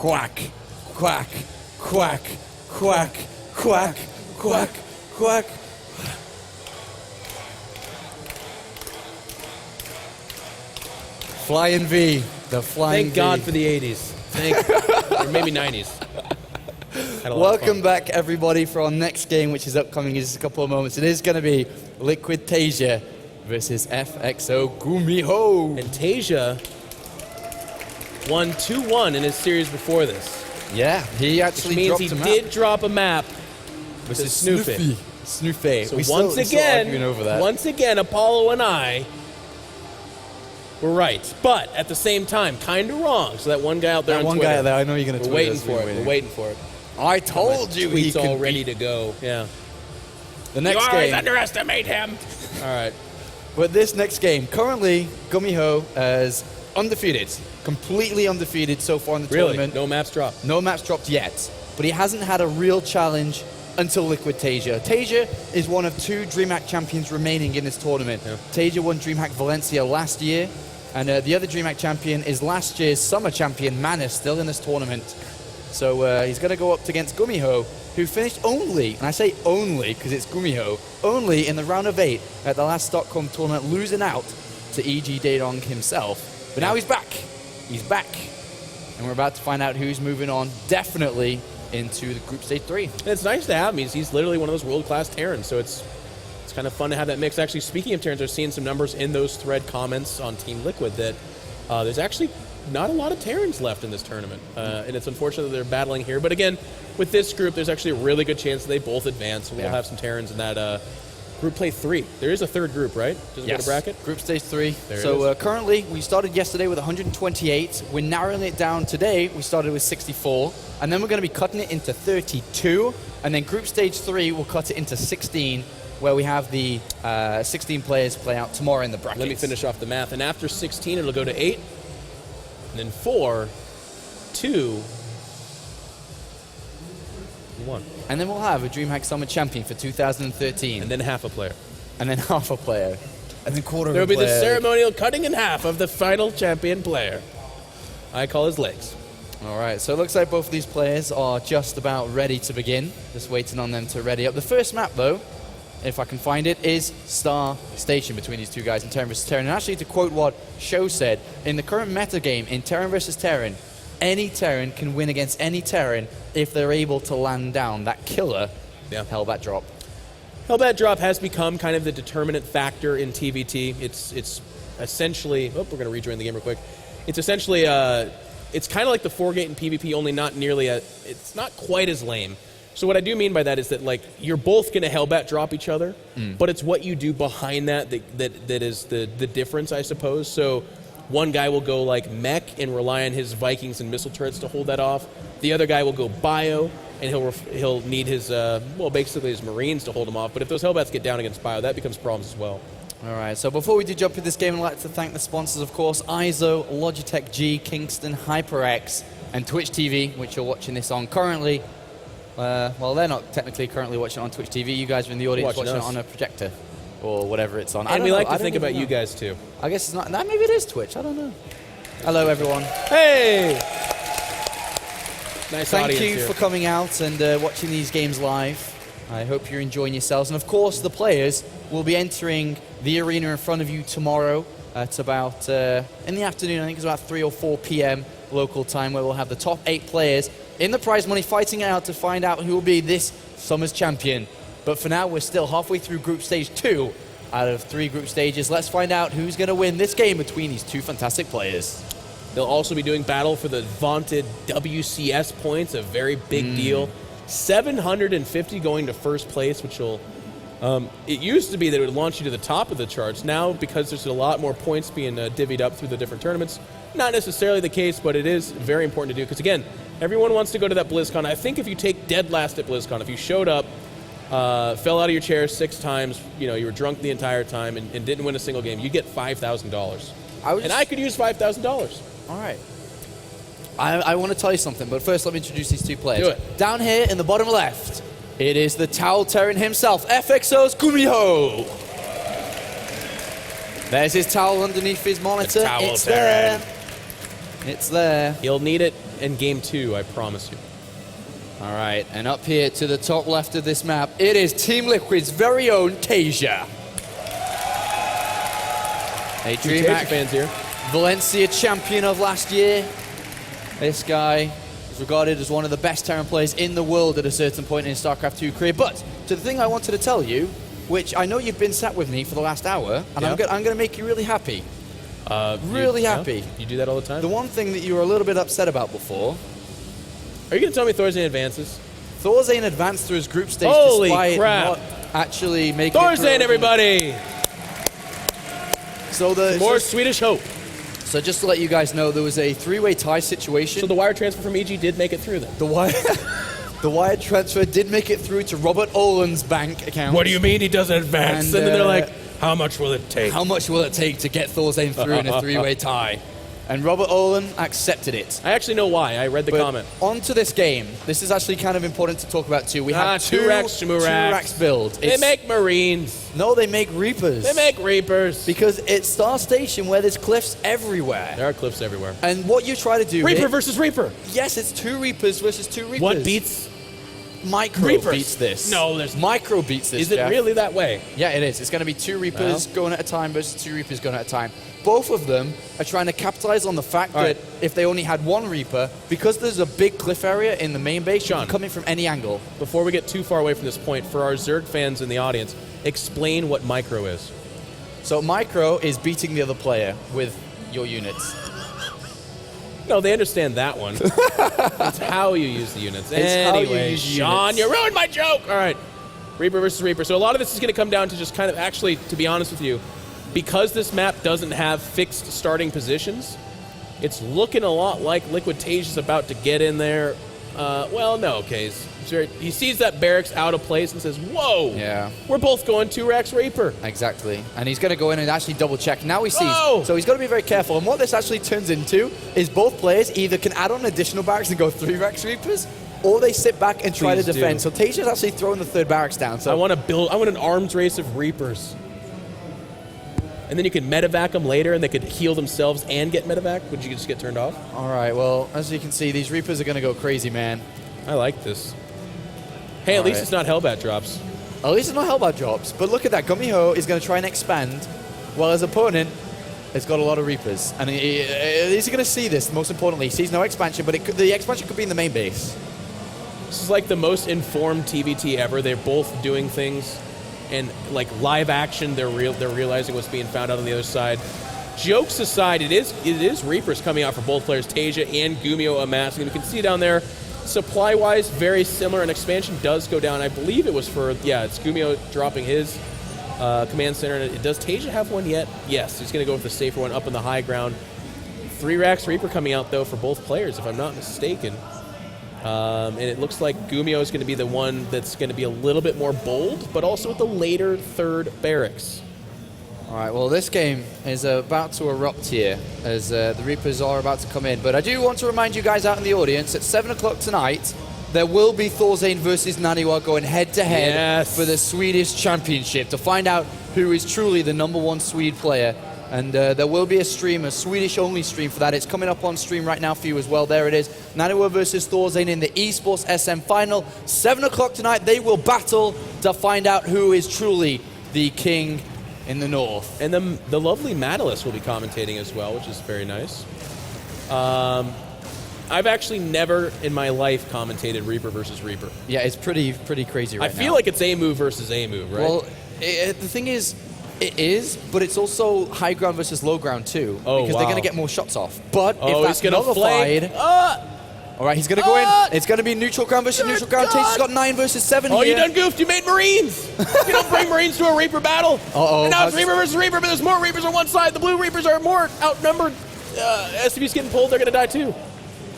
Quack, quack, quack, quack, quack, quack, quack. Flying V, the flying Thank God V. for the 80s. Or maybe 90s. Welcome back, everybody, for our next game, which is upcoming in just a couple of moments. It is going to be Liquid Taeja versus FXO Gumiho. And Taeja won 2-1 in his series before this. Yeah, he actually Which means dropped he a map. did drop a map Versus Snoofy. Snoofy. So We once still arguing over that. again, Apollo and I were right. But at the same time, kind of wrong. So that one guy out there That on one Twitter, guy out there, I know you're going to we're tweet waiting us, for it. We're waiting for it. I told you he Tweets could all ready beat. to go. Yeah. The next You always game. underestimate him. All right. But this next game, currently, Gumiho is undefeated. Completely undefeated so far in the tournament. No maps dropped. No maps dropped yet. But he hasn't had a real challenge until Liquid Taeja. Taeja is one of 2 DreamHack champions remaining in this tournament. Yeah. Taeja won DreamHack Valencia last year, and the other DreamHack champion is last year's summer champion, Manus, still in this tournament. So he's going to go up against Gumiho, who finished only, and I say only because it's Gumiho, only in the round of 8 at the last Stockholm tournament, losing out to E.G. Daedong himself. But now he's back. He's back. And we're about to find out who's moving on, definitely into the Group Stage 3. And it's nice to have him. He's literally one of those world-class Terrans, so it's kind of fun to have that mix. Actually, speaking of Terrans, I've seen some numbers in those thread comments on Team Liquid that there's actually not a lot of Terrans left in this tournament. And it's unfortunate that they're battling here. But again, with this group, there's actually a really good chance that they both advance. We'll have some Terrans in that Group Play 3. There is a third group, right? Doesn't get a bracket? Group Stage 3. There it So is. currently, we started yesterday with 128. We're narrowing it down today. We started with 64. And then we're going to be cutting it into 32. And then Group Stage 3, we'll cut it into 16, where we have the 16 players play out tomorrow in the brackets. Let me finish off the math. And after 16, it'll go to 8. And then 4, 2, 1. And then we'll have a DreamHack Summer Champion for 2013. And then half a player. And then half a player. And then quarter of There a will be player. the ceremonial cutting in half of the final champion player. I call his legs. All right, so it looks like both of these players are just about ready to begin. Just waiting on them to ready up. The first map, though, if I can find it, is Star Station between these two guys in Terran vs. Terran. And actually, to quote what Sho said, in the current meta game, in Terran vs. Terran, any Terran can win against any Terran if they're able to land down that killer Hellbat drop. Hellbat drop has become kind of the determinant factor in TVT. It's essentially... Oh, we're going to rejoin the game real quick. It's essentially... it's kind of like the 4-gate in PvP, only not nearly... it's not quite as lame. So what I do mean by that is that, like, you're both going to Hellbat drop each other, but it's what you do behind that is the difference, I suppose. So one guy will go, like, mech and rely on his Vikings and missile turrets to hold that off. The other guy will go bio, and he'll need his, basically his Marines to hold him off. But if those Hellbats get down against bio, that becomes problems as well. All right, so before we do jump into this game, I'd like to thank the sponsors, of course, Eizo, Logitech G, Kingston, HyperX, and Twitch TV, which you're watching this on currently. Well, they're not technically currently watching it on Twitch TV. You guys are in the audience watching it on a projector or whatever it's on. And we like to think about you guys, too. I guess it's not. Maybe it is Twitch. I don't know. Hello, everyone. Hey! Nice Thank audience you here. for coming out and watching these games live. I hope you're enjoying yourselves. And, of course, the players will be entering the arena in front of you tomorrow at about, in the afternoon, I think it's about 3 or 4 p.m. local time, where we'll have the top 8 players in the prize money fighting it out to find out who will be this summer's champion. But for now, we're still halfway through Group Stage 2 out of 3 group stages. Let's find out who's going to win this game between these 2 fantastic players. They'll also be doing battle for the vaunted WCS points, a very big deal. 750 going to first place, which will... it used to be that it would launch you to the top of the charts. Now, because there's a lot more points being divvied up through the different tournaments, not necessarily the case, but it is very important to do. Because, again, everyone wants to go to that BlizzCon. I think if you take dead last at BlizzCon, if you showed up, fell out of your chair 6 times, you were drunk the entire time and didn't win a single game, you get $5,000. And I could use $5,000. All right. I want to tell you something, but first let me introduce these 2 players. Do it. Down here in the bottom left, it is the Towel Terran himself, FXO's Gumiho. There's his towel underneath his monitor. The Towel it's Terran. there. It's there. He'll need it in game 2, I promise you. All right, and up here to the top left of this map, it is Team Liquid's very own Taeja. A DreamHack fans here. Valencia champion of last year. This guy is regarded as one of the best Terran players in the world at a certain point in his StarCraft 2 career. But to the thing I wanted to tell you, which I know you've been sat with me for the last hour, and I'm going to make you really happy. Really happy. You do that all the time? The one thing that you were a little bit upset about before. Are you going to tell me Thorzane advances? Thorzane advanced through his group stage Holy despite crap. not actually making Thorzane, everybody! So more Swedish hope. So just to let you guys know, there was a 3-way tie situation. So the wire transfer from EG did make it through then? The wire transfer did make it through to Robert Olen's bank account. What do you mean he doesn't advance? And then they're like, how much will it take? How much will it take to get Thorzane through in a 3-way tie? And Robert Olen accepted it. I actually know why. I read the comment. On to this game. This is actually kind of important to talk about too. We have two racks build. They make Marines. No, they make Reapers. They make Reapers. Because it's Star Station where there's cliffs everywhere. There are cliffs everywhere. And what you try to do Reaper versus Reaper. Yes, it's 2 Reapers versus 2 Reapers. What beats? Micro Reapers beats this. No, there's... Micro beats this, Is it really that way? Yeah, it is. It's going to be 2 Reapers going at a time versus 2 Reapers going at a time. Both of them are trying to capitalize on the fact that if they only had 1 Reaper, because there's a big cliff area in the main base, you can come in from any angle. Before we get too far away from this point, for our Zerg fans in the audience, explain what micro is. So micro is beating the other player with your units. No, they understand that one. It's how you use the units. Anyway, Sean, you ruined my joke! All right, Reaper versus Reaper. So a lot of this is going to come down to just kind of, actually, to be honest with you, because this map doesn't have fixed starting positions, it's looking a lot like Liquid Tage is about to get in there. Well, no, okay. He sees that barracks out of place and says, whoa, we're both going 2 racks Reaper. Exactly. And he's going to go in and actually double check. Now he sees. Whoa! So he's got to be very careful. And what this actually turns into is both players either can add on additional barracks and go 3 racks Reapers, or they sit back and try to defend. So Taeja's actually throwing the 3rd barracks down. So I want an arms race of Reapers. And then you could medevac them later, and they could heal themselves and get medevac. Would you just get turned off? All right, well, as you can see, these Reapers are going to go crazy, man. I like this. Hey, at least it's not Hellbat drops. At least it's not Hellbat drops. But look at that. Gumiho is going to try and expand, while his opponent has got a lot of Reapers. And he's going to see this, most importantly. He sees no expansion, but the expansion could be in the main base. This is like the most informed TVT ever. They're both doing things. And like live action, they're realizing what's being found out on the other side. Jokes aside, it is Reapers coming out for both players, Taeja and Gumiho amassing. You can see down there, supply-wise, very similar. And expansion does go down. I believe it was for it's Gumiho dropping his command center. Does Taeja have one yet? Yes, he's going to go with the safer one up in the high ground. 3 racks Reaper coming out though for both players, if I'm not mistaken. And it looks like Gumiho is going to be the one that's going to be a little bit more bold, but also with the later 3rd barracks. All right, well, this game is about to erupt here as the Reapers are about to come in. But I do want to remind you guys out in the audience, at 7 o'clock tonight, there will be Thorzane versus Naniwa going head-to-head for the Swedish Championship to find out who is truly the #1 Swede player. And there will be a stream, a Swedish-only stream for that. It's coming up on stream right now for you as well. There it is. Naniwa versus Thorzane in the Esports SM final. 7 o'clock tonight, they will battle to find out who is truly the king in the north. And the lovely Madalis will be commentating as well, which is very nice. I've actually never in my life commentated Reaper versus Reaper. Yeah, it's pretty crazy right now. I feel like it's A move versus A move, right? Well, the thing is, it is, but it's also high ground versus low ground too. Oh, because they're going to get more shots off. But if that's he's gonna nullified... All right, he's going to go in. It's going to be neutral ground versus neutral ground. Taeja's got 9 versus 7 here. Oh, you done goofed. You made Marines. You don't bring Marines to a Reaper battle. Uh-oh. And now it's Reaper versus Reaper, but there's more Reapers on one side. The blue Reapers are more outnumbered. SCV's getting pulled. They're going to die too.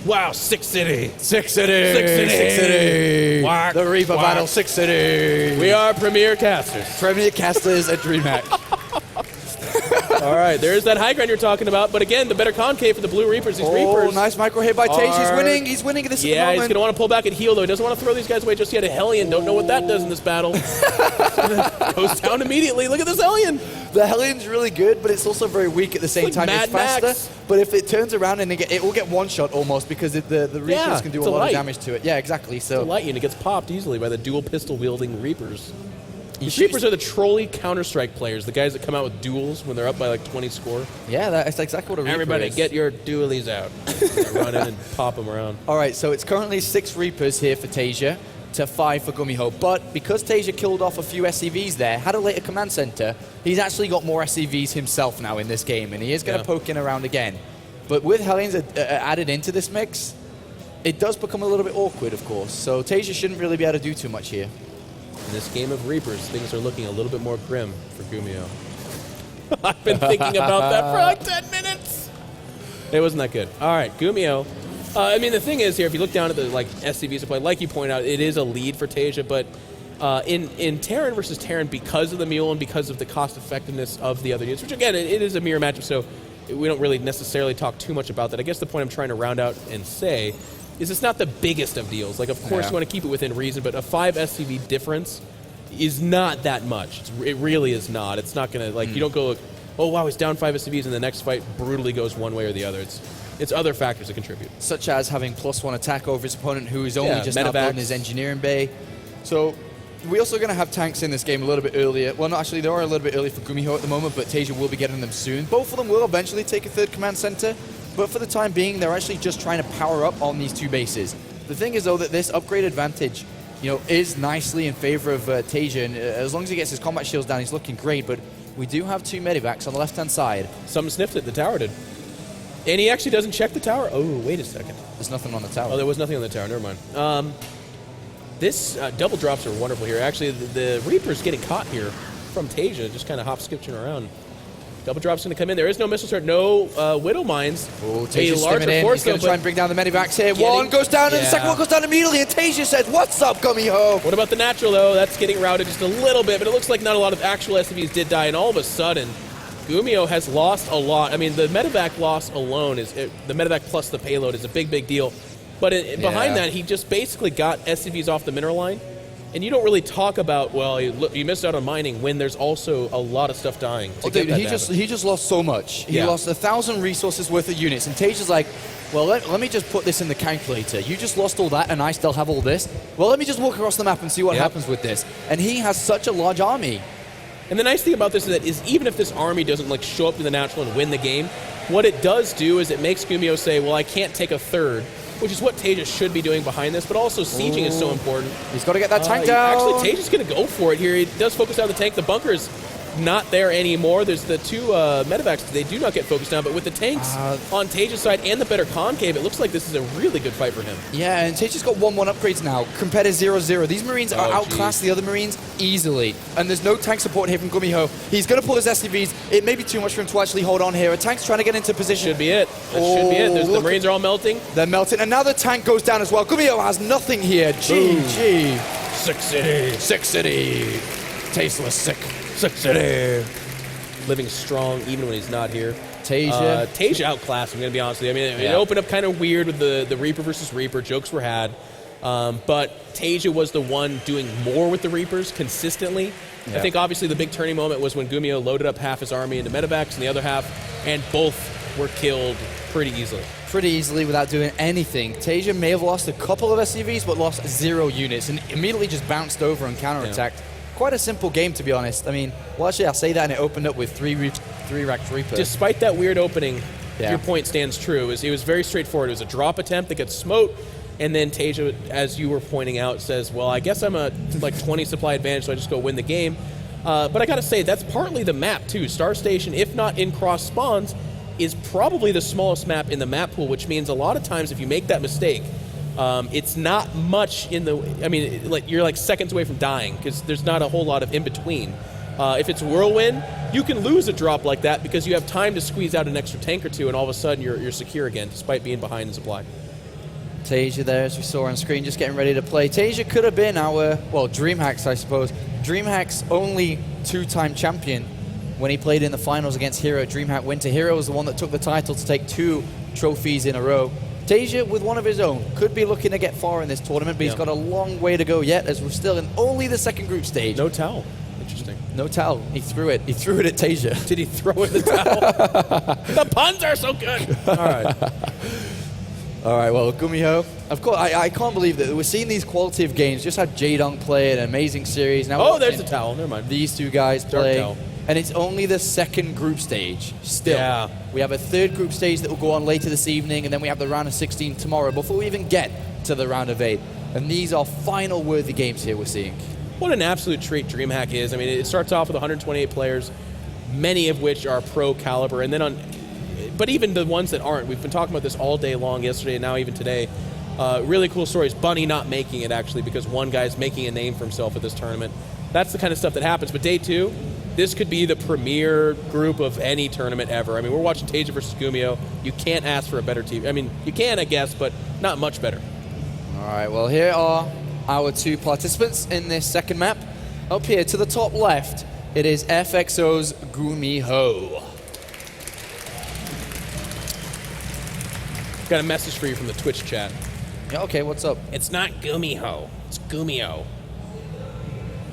Wow, 6 City. 6 City. Whack, The Reaper whack. battle, 6 City. We are Premier Casters. Premier Casters at DreamHack. All right, there's that high ground you're talking about. But again, the better concave for the Blue Reapers. These Reapers. Nice micro hit by Taeja. He's winning. He's winning this. Yeah, he's going to want to pull back and heal, though. He doesn't want to throw these guys away just yet. A Hellion. Don't know what that does in this battle. Goes down immediately. Look at this Hellion. The Hellion's really good, but it's also very weak at the same time. Mad it's faster, Max. but if it turns around and it will get one shot almost because the Reapers can do a lot of damage to it. Yeah, exactly. So it's a light and it gets popped easily by the dual pistol wielding Reapers. The Reapers are the trolley Counter-Strike players, the guys that come out with duels when they're up by like 20 score. Yeah, that's exactly what a Reaper Everybody is. get your dualies out. Run in and pop them around. All right, so it's currently 6 Reapers here for Taeja to 5 for Gumiho. But because Taeja killed off a few SCVs there, had a later command center, he's actually got more SCVs himself now in this game, and he is going to poke in around again. But with Hellions added into this mix, it does become a little bit awkward, of course. So Taeja shouldn't really be able to do too much here. In this game of Reapers, things are looking a little bit more grim for Gumiho. I've been thinking about that for like 10 minutes. It wasn't that good. All right, Gumiho. I mean, the thing is here, if you look down at the SCVs to play, like you point out, it is a lead for Taeja, but in Terran versus Terran, because of the Mule and because of the cost effectiveness of the other units, which again, it is a mirror matchup, so we don't really necessarily talk too much about that. I guess the point I'm trying to round out and say is it's not the biggest of deals. Like, of course, you want to keep it within reason, but a 5 SCV difference is not that much. It really is not. It's not going to, you don't go, oh, wow, he's down 5 SCVs, and the next fight brutally goes one way or the other. It's other factors that contribute. Such as having +1 attack over his opponent who is only just now building his engineering bay. So we're also going to have tanks in this game a little bit earlier. Well, no, actually, they are a little bit early for Gumiho at the moment, but Taeja will be getting them soon. Both of them will eventually take a 3rd command center. But for the time being, they're actually just trying to power up on these 2 bases. The thing is, though, that this upgrade advantage, is nicely in favor of Taeja, and as long as he gets his combat shields down, he's looking great. But we do have 2 medivacs on the left-hand side. Some sniffed it. The tower did. And he actually doesn't check the tower. Oh, wait a second. There's nothing on the tower. Oh, there was nothing on the tower. Never mind. This double drops are wonderful here. Actually, the Reaper's getting caught here from Taeja, just kind of hop-skipping around. Double drop's going to come in. There is no missile start, no Widow Mines. Oh, Taeja's stimming in. He's going to try and bring down the medivacs here. One goes down, and the second one goes down immediately, and Taeja says, "What's up, Gumiho?" What about the natural, though? That's getting routed just a little bit, but it looks like not a lot of actual SCVs did die, and all of a sudden, Gumiho has lost a lot. I mean, the medevac loss alone, the medevac plus the payload is a big, big deal. But behind that, he just basically got SCVs off the mineral line. And you don't really talk about, well, you missed out on mining when there's also a lot of stuff dying. He just lost so much. He lost 1,000 resources worth of units. And Taeja's like, well, let me just put this in the calculator. You just lost all that and I still have all this. Well, let me just walk across the map and see what happens with this. And he has such a large army. And the nice thing about this is even if this army doesn't show up to the natural and win the game, what it does do is it makes Gumiho say, well, I can't take a 3rd. Which is what Taeja should be doing behind this, but also sieging is so important. He's got to get that tank down. Actually, Taeja's going to go for it here. He does focus down the tank. The bunker is not there anymore. There's the 2 medevacs. They do not get focused down, but with the tanks on Taeja's side and the better concave, it looks like this is a really good fight for him. Yeah, and Taeja's got 1-1 upgrades now compared to 0-0. These Marines are outclassed the other Marines easily, and there's no tank support here from Gumiho. He's going to pull his SCVs. It may be too much for him to actually hold on here. A tank's trying to get into position. Should be it. That should be it. The Marines are all melting. They're melting, and now the tank goes down as well. Gumiho has nothing here. GG. Sick City. Sick City. Tasteless sick. Sick City. Living strong even when he's not here. Taeja outclassed, I'm going to be honest with you. I mean, it opened up kind of weird with the Reaper versus Reaper. Jokes were had. But Taeja was the one doing more with the Reapers consistently. I think obviously the big turning moment was when Gumiho loaded up half his army into medevacs and the other half, and both were killed pretty easily. Pretty easily without doing anything. Taeja may have lost a couple of SCVs, but lost 0 units and immediately just bounced over and counterattacked. Quite a simple game, to be honest. I mean, well, actually, I'll say that, and it opened up with 3 racked Reaper. Despite that weird opening, your point stands true. It was very straightforward. It was a drop attempt that gets smote, and then Taeja, as you were pointing out, says, well, I guess I'm a 20 supply advantage, so I just go win the game. But I got to say, that's partly the map, too. Star Station, if not in cross spawns, is probably the smallest map in the map pool, which means a lot of times if you make that mistake, it's not much in the... I mean, you're seconds away from dying because there's not a whole lot of in-between. If it's Whirlwind, you can lose a drop like that because you have time to squeeze out an extra tank or 2, and all of a sudden you're secure again, despite being behind in supply. Taeja there, as we saw on screen, just getting ready to play. Taeja could have been our, DreamHack's, I suppose. DreamHack's only 2-time champion when he played in the finals against Hero DreamHack Winter. Hero was the one that took the title to take 2 trophies in a row. Taeja, with one of his own, could be looking to get far in this tournament, but he's got a long way to go yet, as we're still in only the second group stage. No towel. Interesting. No towel. He threw it. He threw it at Taeja. Did he throw in the towel? The puns are so good. All right. All right, well, Gumiho, of course, I can't believe that we're seeing these quality of games. Just had Jaedong play an amazing series. Now there's the towel. Never mind. These 2 guys Dark play. towel. And it's only the second group stage still. Yeah. We have a 3rd group stage that will go on later this evening, and then we have the round of 16 tomorrow before we even get to the round of 8. And these are final worthy games here we're seeing. What an absolute treat DreamHack is. I mean, it starts off with 128 players, many of which are pro caliber, and then but even the ones that aren't, we've been talking about this all day long yesterday and now even today. Really cool stories. Bunny not making it, actually, because one guy's making a name for himself at this tournament. That's the kind of stuff that happens. But day 2, this could be the premier group of any tournament ever. I mean, we're watching Taeja versus Gumiho. You can't ask for a better team. I mean, you can, I guess, but not much better. All right, well, here are our 2 participants in this second map. Up here to the top left, it is FXO's Gumiho. Got a message for you from the Twitch chat. Yeah, okay, what's up? It's not Gumiho. It's Gumiho.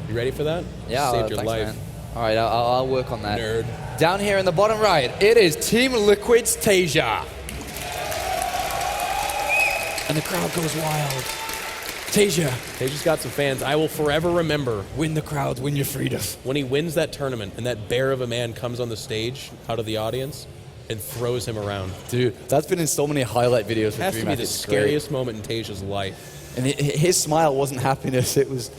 You ready for that? Yeah, Saved your thanks, life. man. All right, I'll work on that. Nerd. Down here in the bottom right, it is Team Liquid's Taeja. And the crowd goes wild. Taeja's got some fans. I will forever remember Win the crowd, win your freedom. when he wins that tournament and that bear of a man comes on the stage out of the audience and throws him around. Dude, that's been in so many highlight videos. It has to be the scariest moment in Taeja's life. And his smile wasn't happiness, he was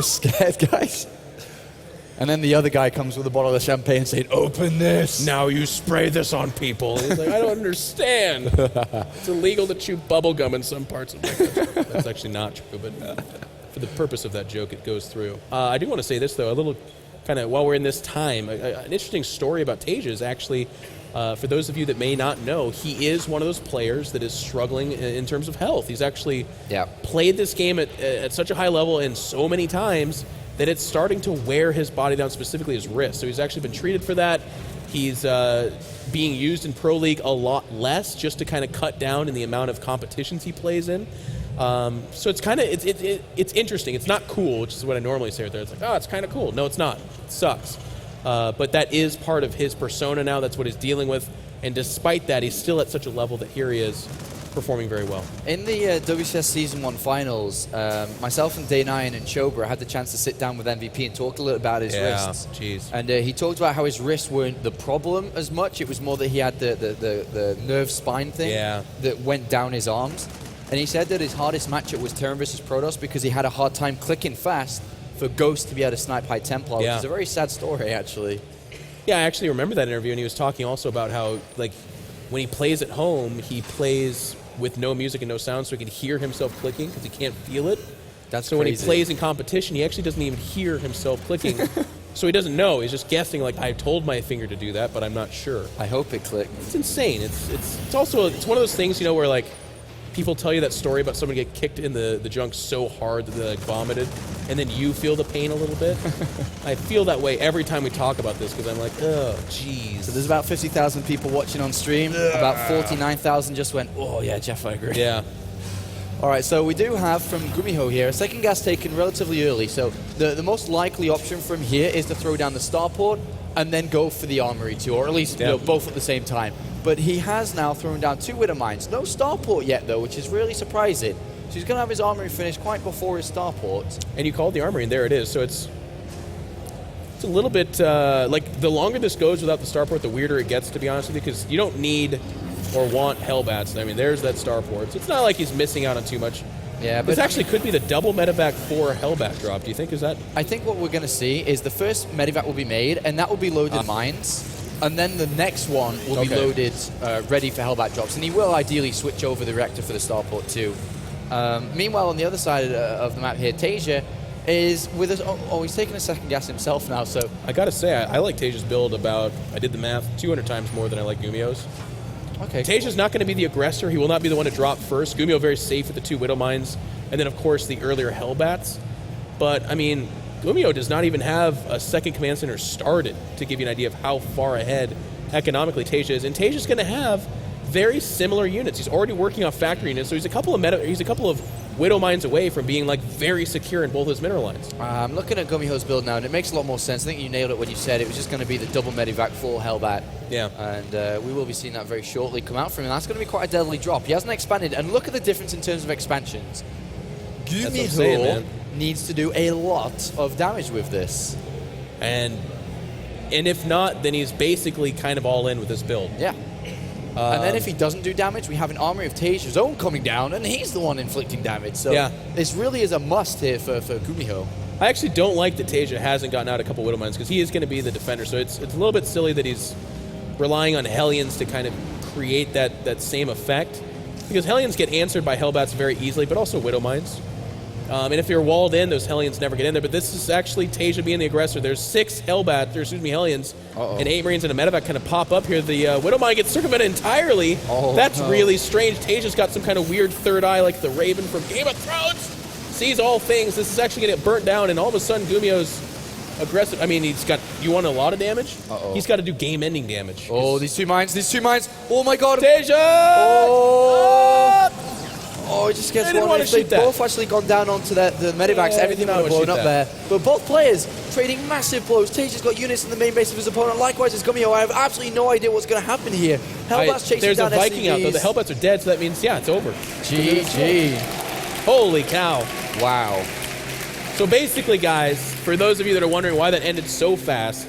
scared, guys. And then the other guy comes with a bottle of champagne and saying, "Open this." Now you spray this on people. He's like, I don't understand. It's illegal to chew bubble gum in some parts of my country. That's actually not true, but for the purpose of that joke, it goes through. I do want to say this, though, a little kind of while we're in this time, an interesting story about Taeja is actually, for those of you that may not know, he is one of those players that is struggling in terms of health. He's actually played this game at such a high level and so many times that it's starting to wear his body down, specifically his wrist. So he's actually been treated for that. He's being used in Pro League a lot less just to kind of cut down in the amount of competitions he plays in. So it's kind of, it's interesting. It's not cool, which is what I normally say right there. It's like, oh, it's kind of cool. No, it's not. It sucks. But that is part of his persona now. That's what he's dealing with. And despite that, he's still at such a level that here he is, performing very well. In the WCS Season 1 finals, myself and Day9 and Chobra had the chance to sit down with MVP and talk a little about his wrists. Jeez. And he talked about how his wrists weren't the problem as much. It was more that he had the nerve spine thing that went down his arms. And he said that his hardest matchup was Terran versus Protoss because he had a hard time clicking fast for Ghost to be able to snipe High Templar, which is a very sad story, actually. Yeah, I actually remember that interview, and he was talking also about how, like, when he plays at home, he plays with no music and no sound, so he can hear himself clicking because he can't feel it. That's so crazy. When he plays in competition, he actually doesn't even hear himself clicking. So he doesn't know. He's just guessing, like, I told my finger to do that, but I'm not sure. I hope it clicked. It's insane. It's also, it's one of those things, you know, where, like, people tell you that story about someone get kicked in the junk so hard that they, like, vomited, and then you feel the pain a little bit. I feel that way every time we talk about this because I'm like, oh, jeez. So there's about 50,000 people watching on stream. About 49,000 just went, oh, yeah, Jeff, I agree. Yeah. All right, so we do have from Gumiho here a second gas taken relatively early. So the most likely option from here is to throw down the starport and then go for the armory too, or at least you know, both at the same time. But he has now thrown down 2 Widow Mines. No starport yet, though, which is really surprising. So he's going to have his armory finished quite before his starport. And you called the armory, and there it is. So it's a little bit, like, the longer this goes without the starport, the weirder it gets, to be honest with you, because you don't need or want Hellbats. I mean, there's that starport. So it's not like he's missing out on too much. Yeah, but this actually could be the double medevac for Hellbat drop. Do you think is that? I think what we're going to see is the first medevac will be made, and that will be loaded mines. And then the next one will be loaded, ready for Hellbat drops. And he will ideally switch over the reactor for the starport too. Meanwhile, on the other side of the map here, Taeja is with us. Oh, he's taking a second gas himself now. So I gotta say, I like Taeja's build about, I did the math, 200 times more than I like Gumiho's. Okay. Taeja's not going to be the aggressor. He will not be the one to drop first. Gumiho very safe with the 2 Widow Mines, and then of course the earlier Hellbats. But I mean, Gumiho does not even have a second command center started, to give you an idea of how far ahead economically Taeja is. And Taeja's going to have very similar units. He's already working off factory units, so he's a couple of Widow Mines away from being like very secure in both his mineral lines. I'm looking at Gumiho's build now, and it makes a lot more sense. I think you nailed it when you said it was just going to be the double Medivac full Hellbat. Yeah. And we will be seeing that very shortly come out from him. That's going to be quite a deadly drop. He hasn't expanded, and look at the difference in terms of expansions. Gumiho needs to do a lot of damage with this. And if not, then he's basically kind of all in with this build. Yeah. And then if he doesn't do damage, we have an army of Taeja's own coming down, and he's the one inflicting damage. So yeah. This really is a must here for Gumiho. I actually don't like that Taeja hasn't gotten out a couple Widow Mines, because he is going to be the defender. So it's a little bit silly that he's relying on Hellions to kind of create that same effect. Because Hellions get answered by Hellbats very easily, but also Widow Mines. And if you're walled in, those Hellions never get in there. But this is actually Taeja being the aggressor. There's 6 Hellions, and 8 Marines and a Medevac kind of pop up here. The Widow Mine gets circumvented entirely. That's really strange. Taeja's got some kind of weird third eye like the Raven from Game of Thrones. Sees all things. This is actually going to get burnt down, and all of a sudden Gumiho's aggressive. I mean, you want a lot of damage? He's got to do game-ending damage. Oh, these two mines. Oh my god. Taeja! Oh, it just gets one. If they've both actually gone down onto the Medivacs, everything would have blown up there. But both players trading massive blows. Taeja's got units in the main base of his opponent. Likewise, it's Gumiho. I have absolutely no idea what's going to happen here. Hellbats chasing there's down a Viking SCVs. out, though. The Hellbats are dead, so that means, yeah, it's over. GG. Holy cow. Wow. So basically, guys, for those of you that are wondering why that ended so fast,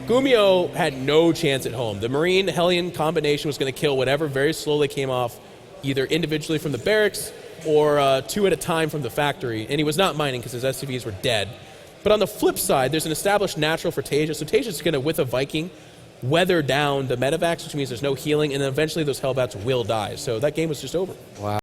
Gumiho had no chance at home. The Marine-Hellion combination was going to kill whatever very slowly came off, either individually from the barracks or 2 at a time from the factory. And he was not mining because his SCVs were dead. But on the flip side, there's an established natural for Taeja. So Taeja's going to, with a Viking, weather down the Medivacs, which means there's no healing, and then eventually those Hellbats will die. So that game was just over. Wow.